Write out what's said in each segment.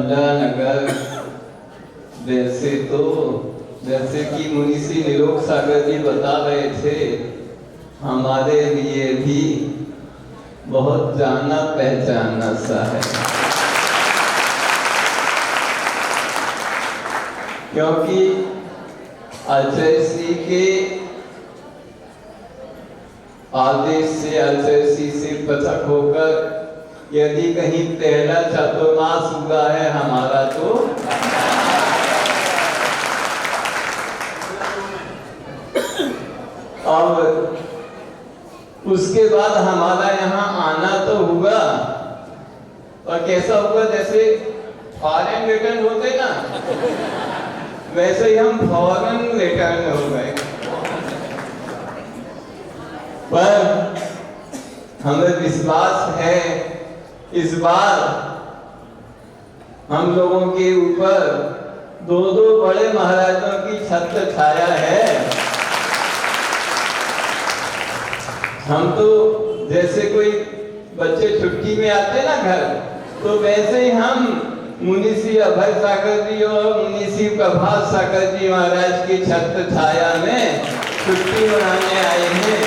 बंडा नगर जैसे कि मुनीसी निरोग सागर जी बता रहे थे, हमारे लिए भी बहुत जाना पहचाना सा है, क्योंकि आचार्य श्री के आदेश से, आचार्य श्री से पृथक होकर यदि कहीं पहला चातुर्मास हुआ है हमारा, तो अब उसके बाद हमारा यहाँ आना तो हुआ, और कैसा हुआ, जैसे फॉरेन रिटर्न होते ना, वैसे ही हम फॉरेन रिटर्न हो गए। पर हमें विश्वास है इस बार हम लोगों के ऊपर दो बड़े महाराजों की छत्र छाया है। हम तो जैसे कोई बच्चे छुट्टी में आते ना घर, तो वैसे ही हम मुनीसी अभय सागर जी और मुनीसी प्रभात सागर जी महाराज की छत्र छाया में छुट्टी मनाने आए हैं।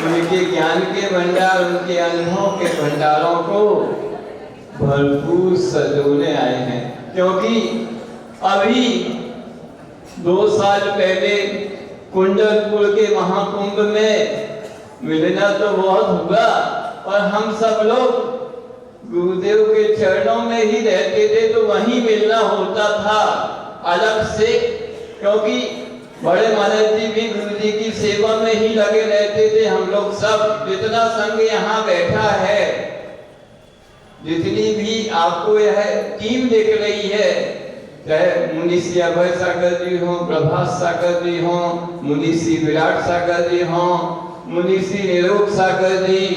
उनके ज्ञान के भंडार, उनके अनुभव के भंडारों को भरपूर सजोने आए हैं, क्योंकि अभी 2 साल पहले कुंडलपुर के महाकुंभ में मिलना तो बहुत हुआ, और हम सब लोग गुरुदेव के चरणों में ही रहते थे, तो वहीं मिलना होता था अलग से, क्योंकि बड़े महाराज जी भी गुरु जी की सेवा में ही लगे रहते थे। हम लोग सब जितना संघ यहाँ बैठा है, जितनी भी आपको यह टीम दिख रही है, चाहे मुनीसी अभय सागर जी हो, प्रभात सागर जी हो, मुनीसी विराट सागर जी हो, मुनीसी निरोग सागर जी,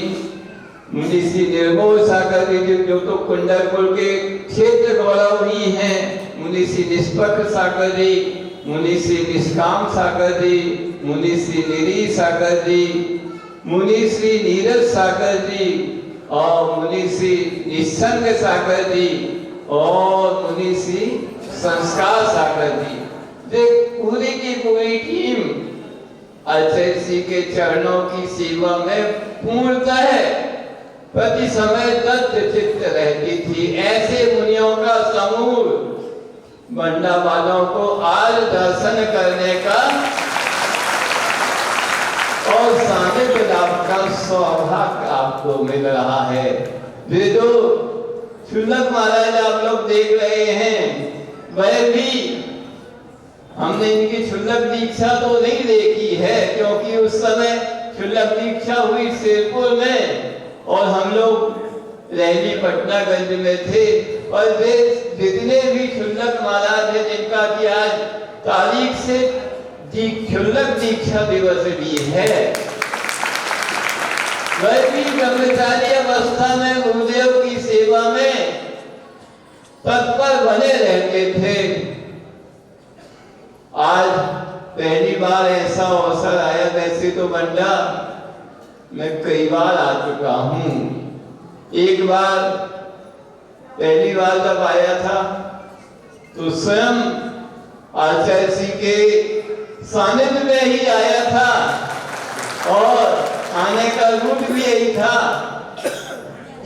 मुनीसी निर्मोल सागर जी जो तो कुंडलपुर के क्षेत्र गौरव ही हैं, मुनीसी निष्पक्ष सागर जी, मुनीसी निष्काम सागर जी, मुनीसी निरी सागर जी, मुनीसी नीरज सागर जी, और मुनीसी निसंग सागर जी, और मुनीसी संस्कार सागर जी, जो पूरी की पूरी टीम आचार्य श्री के चरणों की सेवा में पूर्णतः प्रति समय तत्चित्त रहती थी। ऐसे मुनियों का समूह बंडा वालों को आज दर्शन करने का और सानिध्य लाभ का सौभाग्य आपको मिल रहा है। वे जो शुल्लक महाराज आप लोग देख रहे हैं, वह भी हमने इनकी शुल्लक दीक्षा तो नहीं देखी है, क्योंकि उस समय शुल्लक दीक्षा हुई शेरपुर में और हम लोग रैली पटनागंज में थे। और वे जितने भी शुल्लक महाराज हैं, जिनका कि आज तारीख से शुल्लक दीक्षा दिवस भी है, वह भी ब्रह्मचारी अवस्था में गुरुदेव की सेवा में तत्पर बने रहते थे। आज पहली बार ऐसा अवसर आया, वैसे तो बंडा मैं कई बार आ चुका हूँ। एक बार पहली बार जब आया था तो स्वयं आचार्य श्री के सानिध्य में ही आया था, और आने का रूट भी यही था,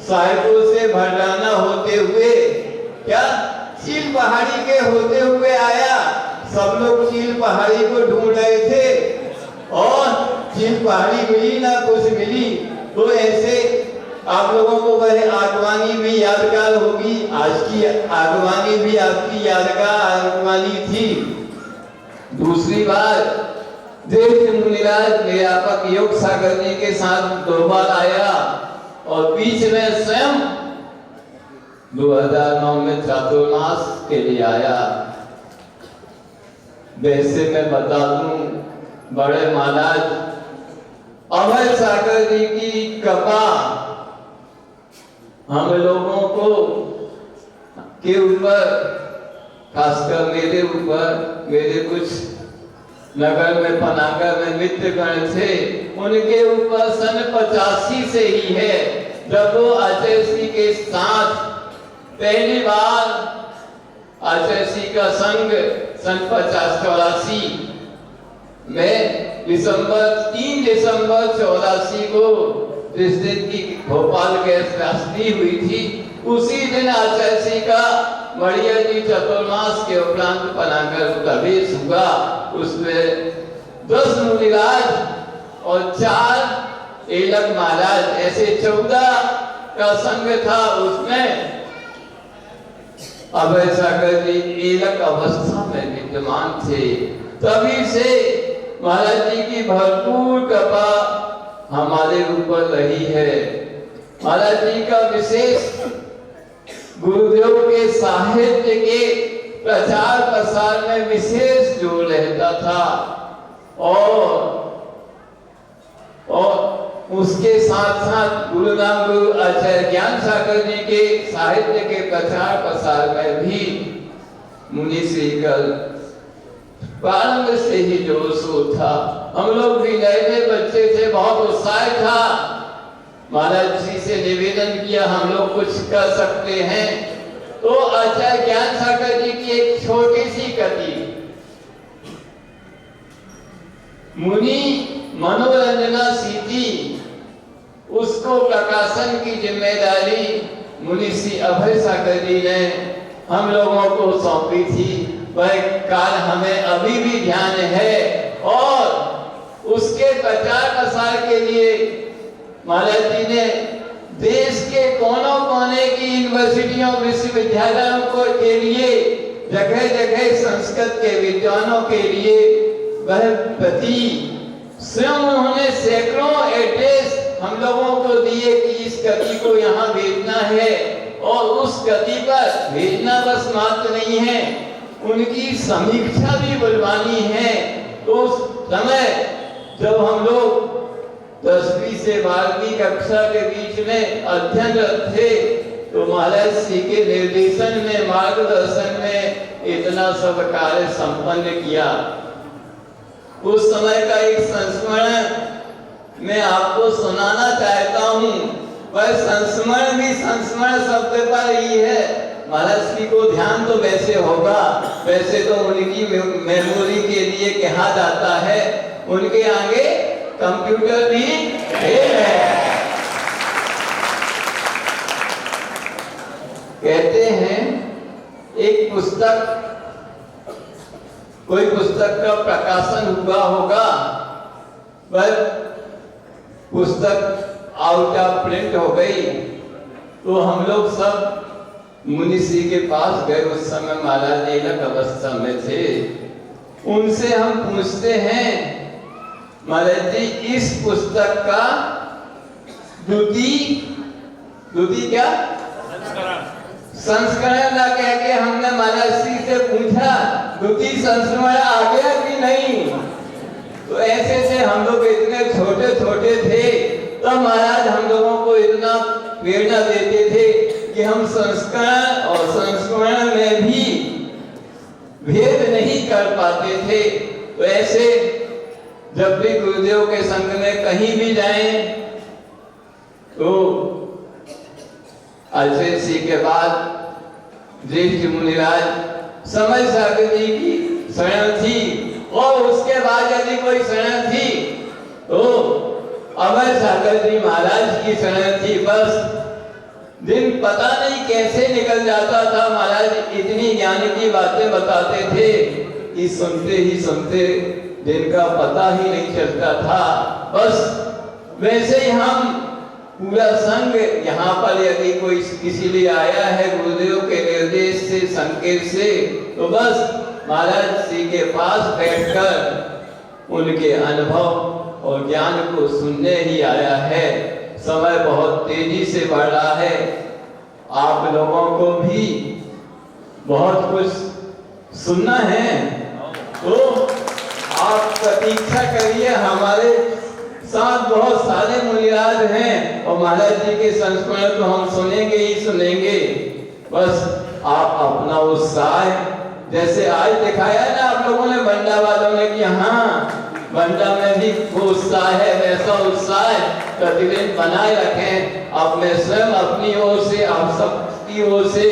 साहिबपुर से भरडाना होते हुए, क्या चील पहाड़ी के होते हुए आया। सब लोग चील पहाड़ी को ढूंढ रहे थे, और चील पहाड़ी मिली ना कुछ मिली। तो ऐसे आप लोगों को वह आगवानी भी यादगार होगी, आज की आगवानी भी आपकी यादगार आगवानी थी। दूसरी बात, देव मुनिराज व्यापक योग सागर जी के साथ 2 बार आया, और बीच में स्वयं 2009 में चातुर्मास के लिए आया। वैसे मैं बता दूं, बड़े महाराज अभय सागर जी की कृपा हम लोगों को के ऊपर, खासकर मेरे ऊपर, मेरे कुछ नगर में पनागर में मित्रगण थे, उनके ऊपर सन 85 से ही है, जब वो आचार्य श्री के साथ पहली बार आचार्य का संघ सन 50-84 में 3 दिसंबर 84 को जिस दिन की भोपाल गैस त्रासदी हुई थी, उसी दिन आचार्य का मड़िया जी चतुर्मास के उपरांत बनाकर प्रवेश हुआ। उसमें 10 मुनिराज और 4 एलक महाराज, ऐसे 14 का संघ था। उसमें अभय सागर जी एलक अवस्था में विद्यमान थे। तभी से महाराज जी की भरपूर कृपा हमारे ऊपर रही है। महाराज जी का विशेष गुरुदेव के साहित्य के प्रचार प्रसार में विशेष जोर रहता था और उसके साथ साथ गुरुनाम गुरु आचार्य ज्ञान सागर जी के साहित्य के प्रचार प्रसार में भी मुनि श्री का प्रारंभ से ही जोर शोर था। हम लोग भी नए बच्चे थे, बहुत उत्साह था। महाराज जी से निवेदन किया हम लोग कुछ कर सकते हैं, तो आचार्य ज्ञान सागर जी की एक छोटी सी कृति मुनि मनोरंजना सीधी, उसको प्रकाशन की जिम्मेदारी मुनि श्री अभय सागर जी ने हम लोगों को सौंपी थी। वह काल हमें अभी भी ध्यान है और उसके प्रचार प्रसार के लिए महाराज जी ने देश के कोनों कोने की यूनिवर्सिटियों विश्वविद्यालयों को के लिए जगह जगह संस्कृत के विद्वानों के लिए वह प्रति स्वयं उन्होंने सैकड़ों एड्रेस हम लोगों को दिए कि इस कृति को यहाँ भेजना है। और उस कृति पर भेजना बस मात्र नहीं है, उनकी समीक्षा भी बुलवानी है। तो उस समय जब हम लोग 10वीं से 12वीं कक्षा के बीच में अध्ययनरत थे, तो महाराज श्री के निर्देशन में, मार्गदर्शन में इतना सब कार्य संपन्न किया। उस समय का एक संस्मरण मैं आपको सुनाना चाहता हूँ। वह संस्मरण भी संस्मरण शब्द पर ही है। महाराज श्री को ध्यान तो वैसे होगा, वैसे तो उनकी मेमोरी के लिए कहा जाता है, उनके आगे कंप्यूटर भी है। कहते हैं एक पुस्तक, कोई पुस्तक का प्रकाशन हुआ होगा, वह पुस्तक आउट ऑफ प्रिंट हो गई, तो हम लोग सब मुनि श्री के पास गए। उस समय महाराज एलक अवस्था में थे। उनसे हम पूछते हैं, महाराज जी इस पुस्तक का द्वितीय क्या संस्करण ना कह के हमने महाराज श्री से पूछा द्वितीय संस्करण आ गया कि नहीं। तो ऐसे से हम लोग इतने छोटे छोटे थे, तब महाराज हम लोगों को इतना प्रेरणा देते थे कि हम संस्करण और संस्मरण में भी भेद नहीं कर पाते थे। तो ऐसे जब भी गुरुदेव के संग में कहीं भी जाएं, तो आचार्य श्री के बाद ज्येष्ठ मुनिराज समय सागर जी की शरण थी, और उसके बाद यदि कोई शरण थी तो अभय सागर जी महाराज की शरण थी। बस दिन पता नहीं कैसे निकल जाता था। महाराज इतनी ज्ञान की बातें बताते थे कि सुनते ही सुनते दिन का पता ही नहीं चलता था। बस वैसे ही हम पूरा संघ यहाँ पर यदि कोई किसी लिए आया है गुरुदेव के निर्देश से, संकेत से, तो बस महाराज श्री के पास बैठकर उनके अनुभव और ज्ञान को सुनने ही आया है। समय बहुत तेजी से बढ़ रहा है, आप लोगों को भी बहुत कुछ सुनना है, तो आप प्रतीक्षा करिए। हमारे साथ बहुत सारे मुनिराज हैं और महाराज जी के संस्मरण तो हम सुनेंगे ही सुनेंगे। बस आप अपना उत्साह जैसे आज दिखाया ना आप लोगों ने, बंडा वालों ने, कि हाँ बंडा में भी वो उत्साह है, वैसा उत्साह प्रतिदिन बनाए रखें। अब मैं स्वयं अपनी ओर से आप सब की ओर से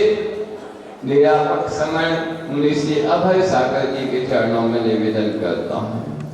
निरापक समय मुनि श्री अभय सागर जी के चरणों में निवेदन करता हूँ।